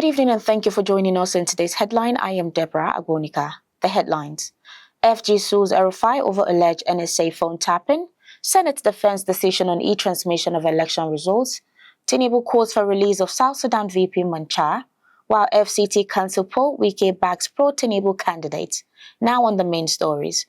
Good evening and thank you for joining us in today's headline. I am Deborah Agonika. The headlines. FG sues Erufai over alleged NSA phone tapping. Senate defends decision on e-transmission of election results. Tinubu calls for release of South Sudan VP Mancha. While FCT cancel poll, Wike backs pro-Tinubu candidates. Now on the main stories.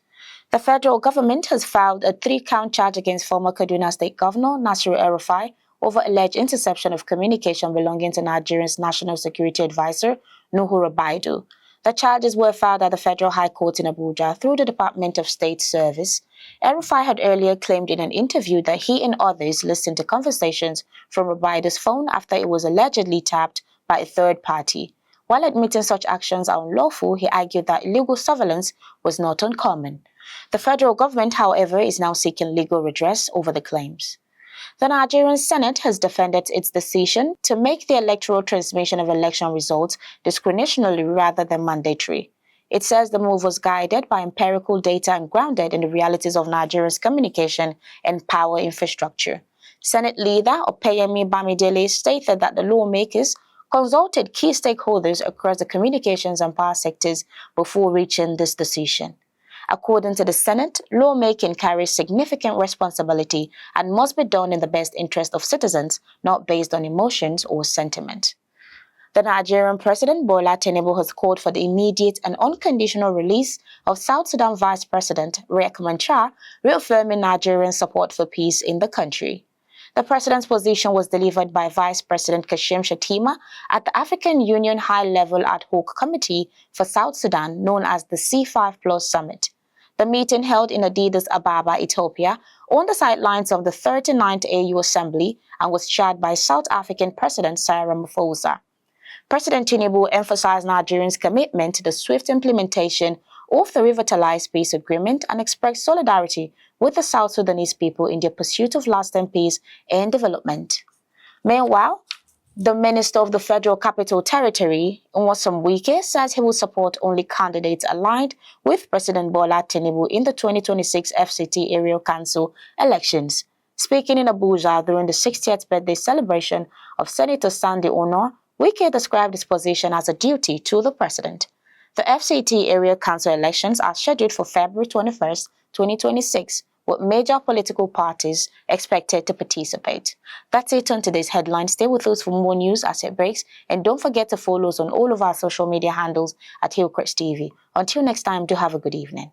The federal government has filed a 3-count charge against former Kaduna State Governor Nasiru Erufai over alleged interception of communication belonging to Nigeria's National Security Advisor, Nuhu Ribadu. The charges were filed at the Federal High Court in Abuja through the Department of State Service. Erufai had earlier claimed in an interview that he and others listened to conversations from Ribadu's phone after it was allegedly tapped by a third party. While admitting such actions are unlawful, he argued that illegal surveillance was not uncommon. The federal government, however, is now seeking legal redress over the claims. The Nigerian Senate has defended its decision to make the electoral transmission of election results discretionary rather than mandatory. It says the move was guided by empirical data and grounded in the realities of Nigeria's communication and power infrastructure. Senate leader Opeyemi Bamidele stated that the lawmakers consulted key stakeholders across the communications and power sectors before reaching this decision. According to the Senate, lawmaking carries significant responsibility and must be done in the best interest of citizens, not based on emotions or sentiment. The Nigerian President Bola Tinubu has called for the immediate and unconditional release of South Sudan Vice President Riek Machar, reaffirming Nigerian support for peace in the country. The president's position was delivered by Vice President Kashim Shettima at the African Union High-Level Ad Hoc Committee for South Sudan, known as the C5+ Summit. The meeting held in Addis Ababa, Ethiopia, on the sidelines of the 39th AU Assembly and was chaired by South African President Cyril Ramaphosa. President Tinubu emphasized Nigerians' commitment to the swift implementation of the revitalized peace agreement and expressed solidarity with the South Sudanese people in their pursuit of lasting peace and development. Meanwhile, the Minister of the Federal Capital Territory, Wike, says he will support only candidates aligned with President Bola Tinubu in the 2026 FCT Area Council elections. Speaking in Abuja during the 60th birthday celebration of Senator Sandy Onor, Wike described his position as a duty to the president. The FCT Area Council elections are scheduled for February 21, 2026, with major political parties expected to participate. That's it on today's headline. Stay with us for more news as it breaks, and don't forget to follow us on all of our social media handles at Hillcrest TV. Until next time, do have a good evening.